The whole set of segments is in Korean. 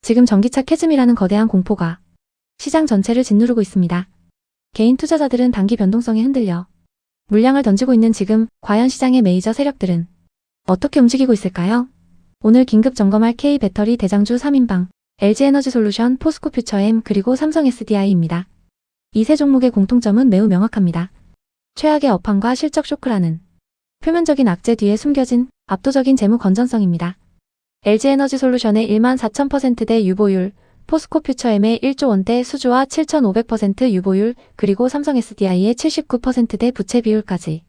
지금 전기차 캐즘이라는 거대한 공포가 시장 전체를 짓누르고 있습니다. 개인 투자자들은 단기 변동성에 흔들려 물량을 던지고 있는 지금 과연 시장의 메이저 세력들은 어떻게 움직이고 있을까요? 오늘 긴급 점검할 K배터리 대장주 3인방, LG에너지솔루션, 포스코퓨처엠 그리고 삼성 SDI입니다. 이 세 종목의 공통점은 매우 명확합니다. 최악의 업황과 실적 쇼크라는 표면적인 악재 뒤에 숨겨진 압도적인 재무 건전성입니다. LG에너지솔루션의 14,000%대 유보율, 포스코퓨처엠의 1조 원대 수주와 7,500% 유보율, 그리고 삼성 SDI의 79%대 부채 비율까지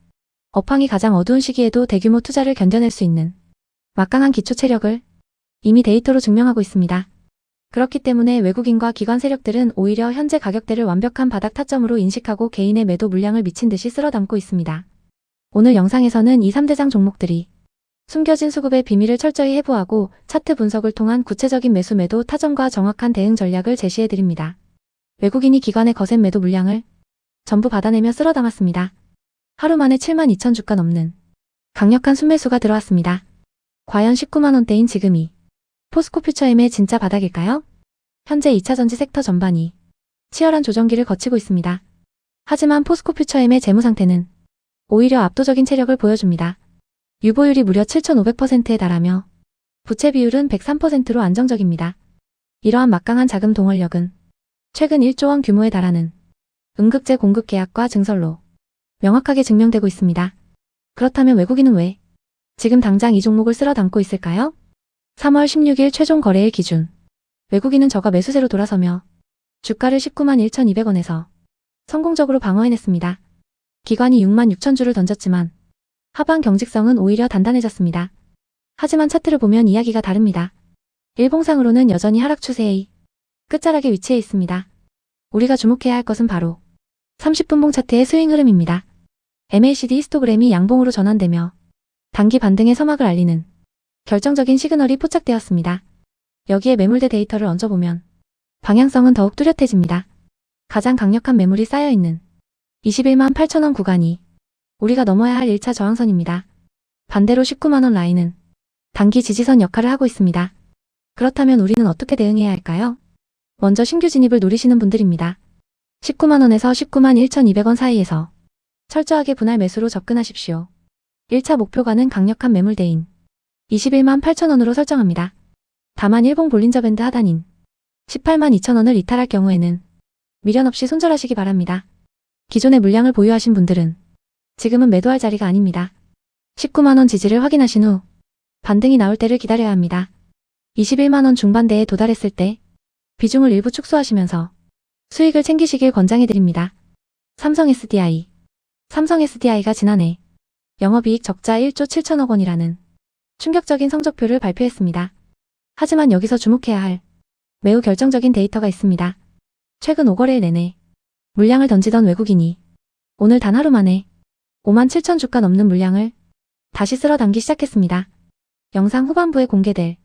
업황이 가장 어두운 시기에도 대규모 투자를 견뎌낼 수 있는 막강한 기초 체력을 이미 데이터로 증명하고 있습니다. 그렇기 때문에 외국인과 기관 세력들은 오히려 현재 가격대를 완벽한 바닥 타점으로 인식하고 개인의 매도 물량을 미친 듯이 쓸어 담고 있습니다. 오늘 영상에서는 이 3대장 종목들이 숨겨진 수급의 비밀을 철저히 해부하고 차트 분석을 통한 구체적인 매수 매도 타점과 정확한 대응 전략을 제시해드립니다. 외국인이 기관의 거센 매도 물량을 전부 받아내며 쓸어 담았습니다. 하루 만에 72,000 주가 넘는 강력한 순매수가 들어왔습니다. 과연 19만원대인 지금이 포스코퓨처엠의 진짜 바닥일까요? 현재 2차전지 섹터 전반이 치열한 조정기를 거치고 있습니다. 하지만 포스코퓨처엠의 재무 상태는 오히려 압도적인 체력을 보여줍니다. 유보율이 무려 7,500%에 달하며 부채 비율은 103%로 안정적입니다. 이러한 막강한 자금 동원력은 최근 1조 원 규모에 달하는 응급제 공급 계약과 증설로 명확하게 증명되고 있습니다. 그렇다면 외국인은 왜 지금 당장 이 종목을 쓸어 담고 있을까요? 3월 16일 최종 거래일 기준 외국인은 저가 매수세로 돌아서며 주가를 19만 1,200원에서 성공적으로 방어해냈습니다. 기관이 6만 6천 주를 던졌지만 하방 경직성은 오히려 단단해졌습니다. 하지만 차트를 보면 이야기가 다릅니다. 일봉상으로는 여전히 하락 추세의 끝자락에 위치해 있습니다. 우리가 주목해야 할 것은 바로 30분봉 차트의 스윙 흐름입니다. MACD 히스토그램이 양봉으로 전환되며 단기 반등의 서막을 알리는 결정적인 시그널이 포착되었습니다. 여기에 매물대 데이터를 얹어보면 방향성은 더욱 뚜렷해집니다. 가장 강력한 매물이 쌓여있는 21만 8천원 구간이 우리가 넘어야 할 1차 저항선입니다. 반대로 19만원 라인은 단기 지지선 역할을 하고 있습니다. 그렇다면 우리는 어떻게 대응해야 할까요? 먼저 신규 진입을 노리시는 분들입니다. 19만원에서 19만 1,200원 사이에서 철저하게 분할 매수로 접근하십시오. 1차 목표가는 강력한 매물대인 21만 8천원으로 설정합니다. 다만 일봉 볼린저 밴드 하단인 18만 2천원을 이탈할 경우에는 미련 없이 손절하시기 바랍니다. 기존의 물량을 보유하신 분들은 지금은 매도할 자리가 아닙니다. 19만원 지지를 확인하신 후 반등이 나올 때를 기다려야 합니다. 21만원 중반대에 도달했을 때 비중을 일부 축소하시면서 수익을 챙기시길 권장해드립니다. 삼성 SDI가 지난해 영업이익 적자 1조 7천억 원이라는 충격적인 성적표를 발표했습니다. 하지만 여기서 주목해야 할 매우 결정적인 데이터가 있습니다. 최근 5거래일 내내 물량을 던지던 외국인이 오늘 단 하루 만에 5만 7천 주가 넘는 물량을 다시 쓸어 담기 시작했습니다. 영상 후반부에 공개될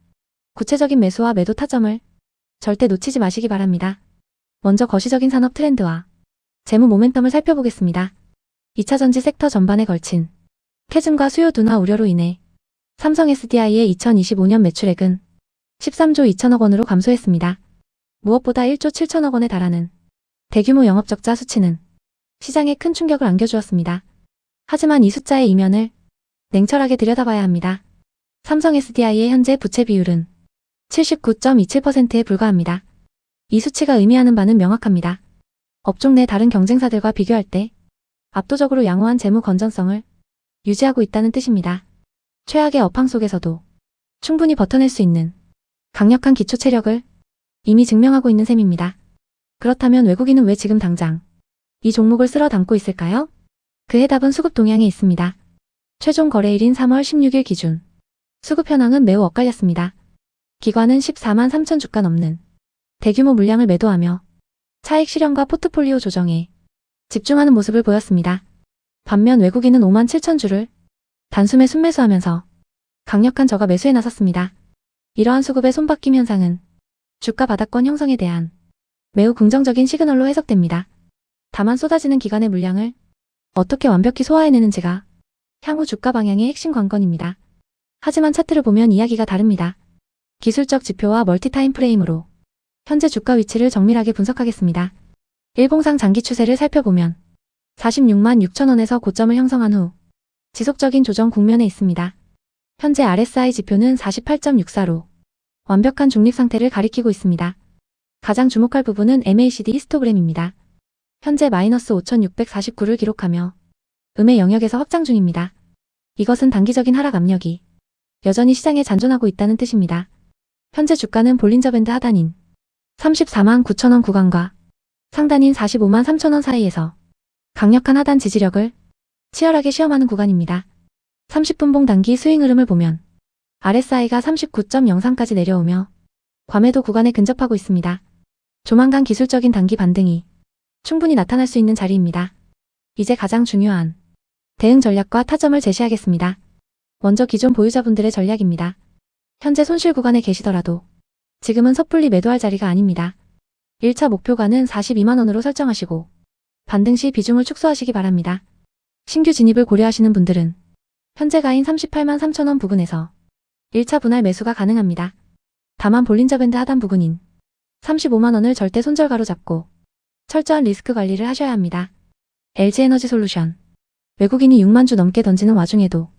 구체적인 매수와 매도 타점을 절대 놓치지 마시기 바랍니다. 먼저 거시적인 산업 트렌드와 재무 모멘텀을 살펴보겠습니다. 2차전지 섹터 전반에 걸친 캐즘과 수요 둔화 우려로 인해 삼성 SDI의 2025년 매출액은 13조 2천억 원으로 감소했습니다. 무엇보다 1조 7천억 원에 달하는 대규모 영업적자 수치는 시장에 큰 충격을 안겨주었습니다. 하지만 이 숫자의 이면을 냉철하게 들여다봐야 합니다. 삼성 SDI의 현재 부채 비율은 79.27%에 불과합니다. 이 수치가 의미하는 바는 명확합니다. 업종 내 다른 경쟁사들과 비교할 때 압도적으로 양호한 재무 건전성을 유지하고 있다는 뜻입니다. 최악의 업황 속에서도 충분히 버텨낼 수 있는 강력한 기초 체력을 이미 증명하고 있는 셈입니다. 그렇다면 외국인은 왜 지금 당장 이 종목을 쓸어 담고 있을까요? 그 해답은 수급 동향에 있습니다. 최종 거래일인 3월 16일 기준 수급 현황은 매우 엇갈렸습니다. 기관은 14만 3천 주가 넘는 대규모 물량을 매도하며 차익 실현과 포트폴리오 조정에 집중하는 모습을 보였습니다. 반면 외국인은 5만 7천 주를 단숨에 순매수하면서 강력한 저가 매수에 나섰습니다. 이러한 수급의 손바뀜 현상은 주가 바닥권 형성에 대한 매우 긍정적인 시그널로 해석됩니다. 다만 쏟아지는 기관의 물량을 어떻게 완벽히 소화해내는지가 향후 주가 방향의 핵심 관건입니다. 하지만 차트를 보면 이야기가 다릅니다. 기술적 지표와 멀티 타임프레임으로 현재 주가 위치를 정밀하게 분석하겠습니다. 일봉상 장기 추세를 살펴보면 46만 6천원에서 고점을 형성한 후 지속적인 조정 국면에 있습니다. 현재 RSI 지표는 48.64로 완벽한 중립 상태를 가리키고 있습니다. 가장 주목할 부분은 MACD 히스토그램입니다. 현재 마이너스 5,649를 기록하며 음의 영역에서 확장 중입니다. 이것은 단기적인 하락 압력이 여전히 시장에 잔존하고 있다는 뜻입니다. 현재 주가는 볼린저 밴드 하단인 34만 9천원 구간과 상단인 45만 3천원 사이에서 강력한 하단 지지력을 치열하게 시험하는 구간입니다. 30분봉 단기 스윙 흐름을 보면 RSI가 39.03까지 내려오며 과매도 구간에 근접하고 있습니다. 조만간 기술적인 단기 반등이 충분히 나타날 수 있는 자리입니다. 이제 가장 중요한 대응 전략과 타점을 제시하겠습니다. 먼저 기존 보유자분들의 전략입니다. 현재 손실 구간에 계시더라도 지금은 섣불리 매도할 자리가 아닙니다. 1차 목표가는 42만원으로 설정하시고 반등 시 비중을 축소하시기 바랍니다. 신규 진입을 고려하시는 분들은 현재가인 38만 3천원 부근에서 1차 분할 매수가 가능합니다. 다만 볼린저 밴드 하단 부근인 35만원을 절대 손절가로 잡고 철저한 리스크 관리를 하셔야 합니다. LG에너지솔루션 외국인이 6만 주 넘게 던지는 와중에도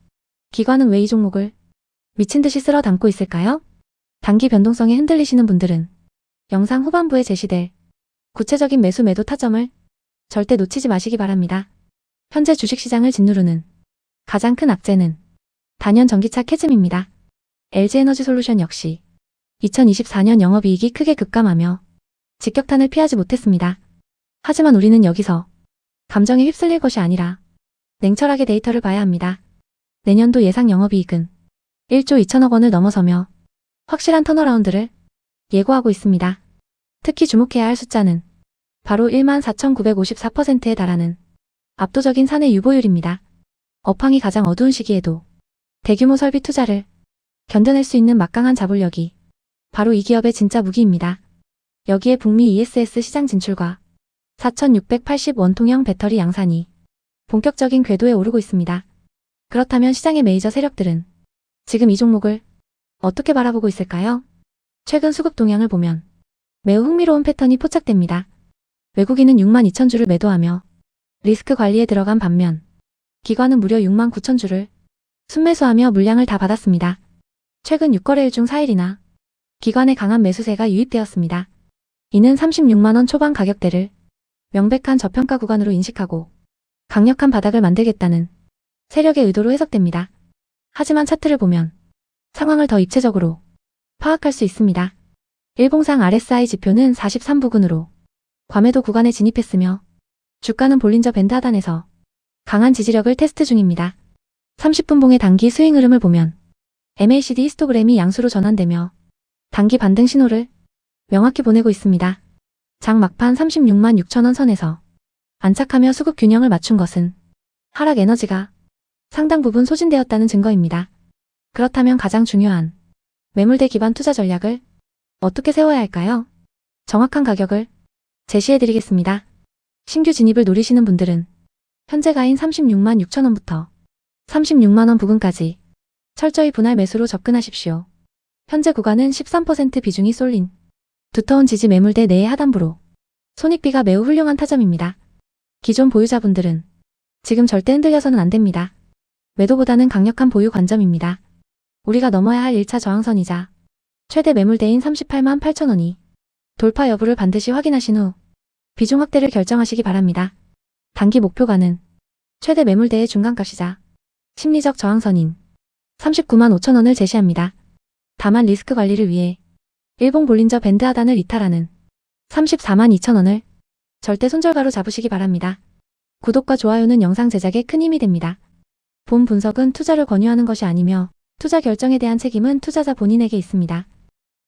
기관은 왜 이 종목을 미친듯이 쓸어 담고 있을까요? 단기 변동성에 흔들리시는 분들은 영상 후반부에 제시될 구체적인 매수 매도 타점을 절대 놓치지 마시기 바랍니다. 현재 주식시장을 짓누르는 가장 큰 악재는 단연 전기차 캐즘입니다. LG에너지솔루션 역시 2024년 영업이익이 크게 급감하며 직격탄을 피하지 못했습니다. 하지만 우리는 여기서 감정에 휩쓸릴 것이 아니라 냉철하게 데이터를 봐야 합니다. 내년도 예상 영업이익은 1조 2천억 원을 넘어서며 확실한 턴어라운드를 예고하고 있습니다. 특히 주목해야 할 숫자는 바로 14,954%에 달하는 압도적인 사내 유보율입니다. 업황이 가장 어두운 시기에도 대규모 설비 투자를 견뎌낼 수 있는 막강한 자본력이 바로 이 기업의 진짜 무기입니다. 여기에 북미 ESS 시장 진출과 4,680 원통형 배터리 양산이 본격적인 궤도에 오르고 있습니다. 그렇다면 시장의 메이저 세력들은 지금 이 종목을 어떻게 바라보고 있을까요? 최근 수급 동향을 보면 매우 흥미로운 패턴이 포착됩니다. 외국인은 6만 2천 주를 매도하며 리스크 관리에 들어간 반면 기관은 무려 6만 9천 주를 순매수하며 물량을 다 받았습니다. 최근 6거래일 중 4일이나 기관의 강한 매수세가 유입되었습니다. 이는 36만원 초반 가격대를 명백한 저평가 구간으로 인식하고 강력한 바닥을 만들겠다는 세력의 의도로 해석됩니다. 하지만 차트를 보면 상황을 더 입체적으로 파악할 수 있습니다. 일봉상 RSI 지표는 43 부근으로 과매도 구간에 진입했으며 주가는 볼린저 밴드 하단에서 강한 지지력을 테스트 중입니다. 30분봉의 단기 스윙 흐름을 보면 MACD 히스토그램이 양수로 전환되며 단기 반등 신호를 명확히 보내고 있습니다. 장 막판 36만 6천원 선에서 안착하며 수급 균형을 맞춘 것은 하락 에너지가 상당 부분 소진되었다는 증거입니다. 그렇다면 가장 중요한 매물대 기반 투자 전략을 어떻게 세워야 할까요? 정확한 가격을 제시해드리겠습니다. 신규 진입을 노리시는 분들은 현재가인 36만 6천원부터 36만원 부근까지 철저히 분할 매수로 접근하십시오. 현재 구간은 13% 비중이 쏠린 두터운 지지 매물대 내의 하단부로 손익비가 매우 훌륭한 타점입니다. 기존 보유자분들은 지금 절대 흔들려서는 안됩니다. 매도보다는 강력한 보유 관점입니다. 우리가 넘어야 할 1차 저항선이자 최대 매물대인 38만 8천원이 돌파 여부를 반드시 확인하신 후 비중 확대를 결정하시기 바랍니다. 단기 목표가는 최대 매물대의 중간값이자 심리적 저항선인 39만 5천원을 제시합니다. 다만 리스크 관리를 위해 일봉 볼린저 밴드 하단을 이탈하는 34만 2천원을 절대 손절가로 잡으시기 바랍니다. 구독과 좋아요는 영상 제작에 큰 힘이 됩니다. 본 분석은 투자를 권유하는 것이 아니며 투자 결정에 대한 책임은 투자자 본인에게 있습니다.